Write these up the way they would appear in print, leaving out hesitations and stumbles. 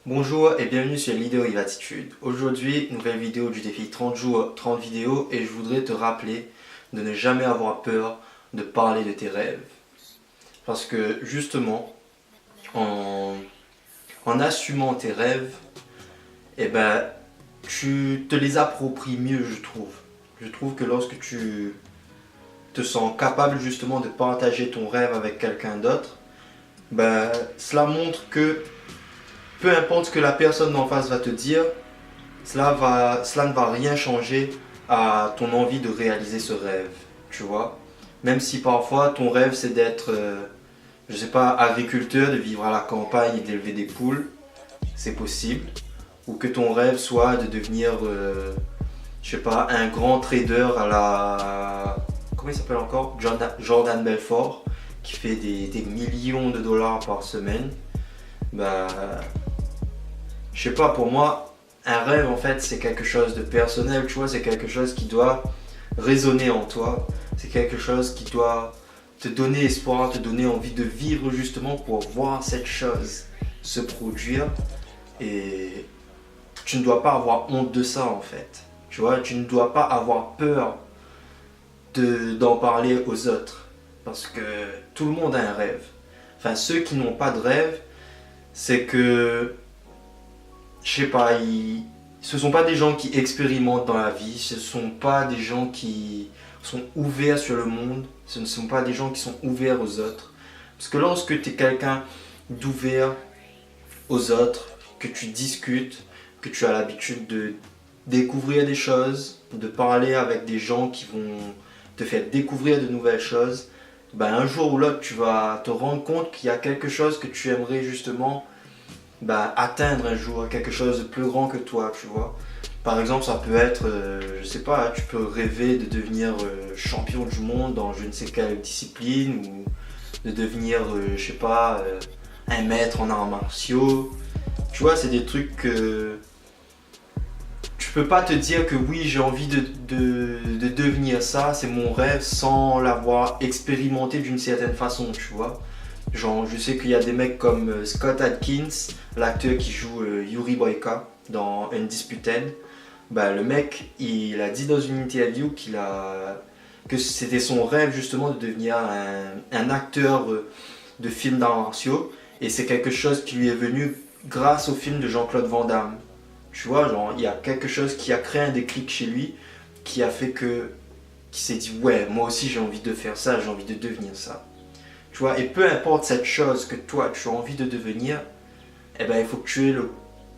Bonjour et bienvenue sur Leader Attitude. Aujourd'hui, nouvelle vidéo du défi 30 jours, 30 vidéos et je voudrais te rappeler de ne jamais avoir peur de parler de tes rêves. Parce que justement, en assumant tes rêves, eh ben, tu te les appropries mieux, je trouve. Je trouve que lorsque tu te sens capable justement de partager ton rêve avec quelqu'un d'autre, ben, cela montre que peu importe ce que la personne d'en face va te dire, cela ne va rien changer à ton envie de réaliser ce rêve, tu vois. Même si parfois ton rêve c'est d'être, je sais pas, agriculteur, de vivre à la campagne et d'élever des poules, c'est possible. Ou que ton rêve soit de devenir, je sais pas, un grand trader à la... Comment il s'appelle encore? Jordan Belfort, qui fait des millions de dollars par semaine. Bah, je sais pas, pour moi, un rêve en fait c'est quelque chose de personnel, tu vois, c'est quelque chose qui doit résonner en toi, c'est quelque chose qui doit te donner espoir, te donner envie de vivre justement pour voir cette chose se produire et tu ne dois pas avoir honte de ça en fait, tu vois, tu ne dois pas avoir peur d'en parler aux autres parce que tout le monde a un rêve. Enfin, ceux qui n'ont pas de rêve, c'est que je sais pas, ce sont pas des gens qui expérimentent dans la vie, ce sont pas des gens qui sont ouverts sur le monde, ce ne sont pas des gens qui sont ouverts aux autres. Parce que lorsque tu es quelqu'un d'ouvert aux autres, que tu discutes, que tu as l'habitude de découvrir des choses, de parler avec des gens qui vont te faire découvrir de nouvelles choses, ben un jour ou l'autre tu vas te rendre compte qu'il y a quelque chose que tu aimerais justement atteindre un jour, quelque chose de plus grand que toi, tu vois. Par exemple, ça peut être, je sais pas, tu peux rêver de devenir champion du monde dans je ne sais quelle discipline ou de devenir, je sais pas, un maître en arts martiaux. Tu vois, c'est des trucs que tu peux pas te dire que oui, j'ai envie de devenir ça, c'est mon rêve sans l'avoir expérimenté d'une certaine façon, tu vois. Genre, je sais qu'il y a des mecs comme Scott Adkins, l'acteur qui joue Yuri Boyka dans Undisputed. Bah, le mec, il a dit dans une interview que c'était son rêve justement de devenir un acteur de films d'arts martiaux. Et c'est quelque chose qui lui est venu grâce au film de Jean-Claude Van Damme. Tu vois, genre, il y a quelque chose qui a créé un déclic chez lui, qui a fait qu'il s'est dit, ouais, moi aussi j'ai envie de faire ça, j'ai envie de devenir ça. Tu vois, et peu importe cette chose que toi tu as envie de devenir, eh ben, il faut que tu aies le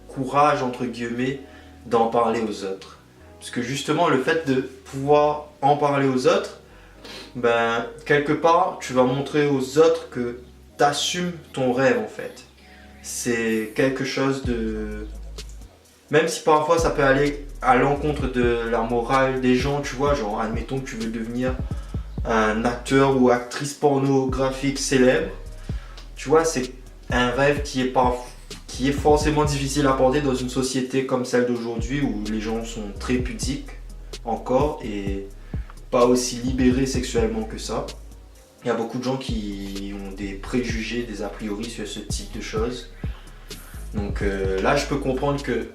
courage, entre guillemets, d'en parler aux autres. Parce que justement, le fait de pouvoir en parler aux autres, ben, quelque part, tu vas montrer aux autres que tu assumes ton rêve en fait. C'est quelque chose de... Même si parfois ça peut aller à l'encontre de la morale des gens, tu vois, genre admettons que tu veux devenir un acteur ou actrice pornographique célèbre, tu vois, c'est un rêve qui est forcément difficile à porter dans une société comme celle d'aujourd'hui où les gens sont très pudiques encore et pas aussi libérés sexuellement que ça. Il y a beaucoup de gens qui ont des préjugés, des a priori sur ce type de choses. Donc là, je peux comprendre que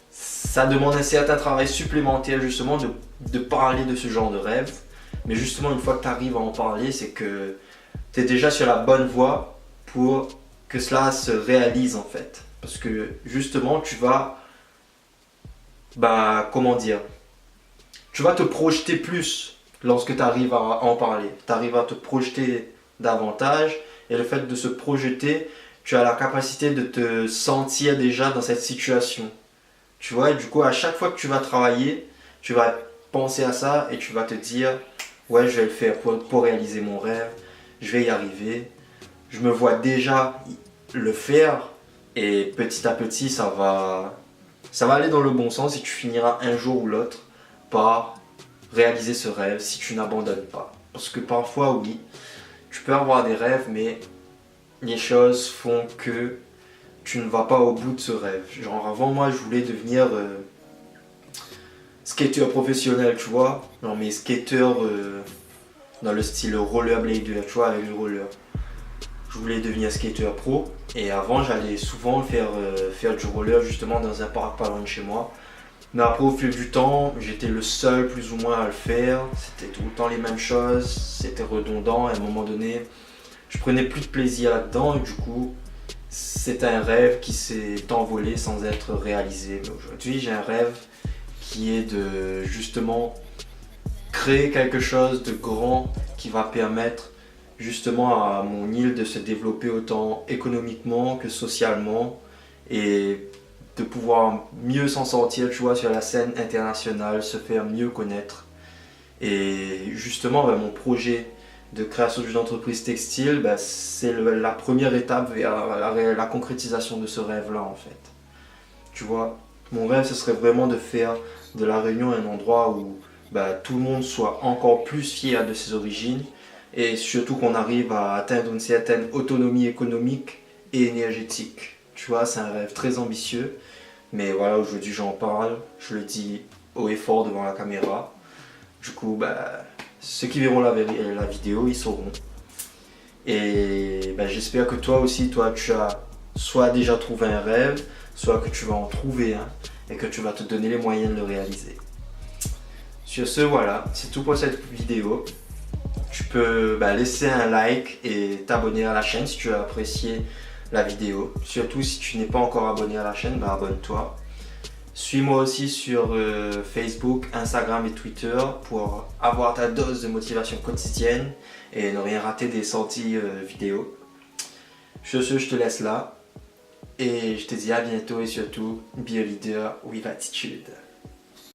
ça demande un certain travail supplémentaire justement de parler de ce genre de rêve. Mais justement, une fois que tu arrives à en parler, c'est que tu es déjà sur la bonne voie pour que cela se réalise en fait. Parce que justement, tu vas, comment dire, tu vas te projeter plus lorsque tu arrives à en parler. Tu arrives à te projeter davantage et le fait de se projeter, tu as la capacité de te sentir déjà dans cette situation. Tu vois, et du coup, à chaque fois que tu vas travailler, tu vas penser à ça et tu vas te dire, ouais, je vais le faire pour réaliser mon rêve, je vais y arriver. Je me vois déjà le faire et petit à petit, ça va aller dans le bon sens et tu finiras un jour ou l'autre par réaliser ce rêve si tu n'abandonnes pas. Parce que parfois, oui, tu peux avoir des rêves, mais les choses font que tu ne vas pas au bout de ce rêve. Genre avant moi je voulais devenir skater professionnel, tu vois. Non mais skater dans le style rollerblader, tu vois, avec le roller. je voulais devenir skater pro. Et avant, j'allais souvent faire du roller justement dans un parc pas loin de chez moi. Mais après, au fil du temps, j'étais le seul plus ou moins à le faire. C'était tout le temps les mêmes choses, c'était redondant. Et à un moment donné, je prenais plus de plaisir là-dedans. Et du coup, c'est un rêve qui s'est envolé sans être réalisé. Mais aujourd'hui, j'ai un rêve qui est de justement créer quelque chose de grand qui va permettre justement à mon île de se développer autant économiquement que socialement et de pouvoir mieux s'en sortir, tu vois, sur la scène internationale, se faire mieux connaître. Et justement, mon projet de création d'une entreprise textile, c'est la première étape vers la concrétisation de ce rêve-là en fait. Tu vois, mon rêve, ce serait vraiment de faire de La Réunion un endroit où tout le monde soit encore plus fier de ses origines et surtout qu'on arrive à atteindre une certaine autonomie économique et énergétique. Tu vois, c'est un rêve très ambitieux, mais voilà, aujourd'hui j'en parle, je le dis haut et fort devant la caméra. Du coup, ceux qui verront la vidéo, ils sauront. Et j'espère que toi aussi, tu as soit déjà trouvé un rêve, soit que tu vas en trouver un et que tu vas te donner les moyens de le réaliser. Sur ce, voilà, c'est tout pour cette vidéo. Tu peux laisser un like et t'abonner à la chaîne si tu as apprécié la vidéo. Surtout si tu n'es pas encore abonné à la chaîne, abonne-toi. Suis-moi aussi sur Facebook, Instagram et Twitter pour avoir ta dose de motivation quotidienne et ne rien rater des sorties vidéo. Sur ce, je te laisse là et je te dis à bientôt et surtout, be a leader with attitude.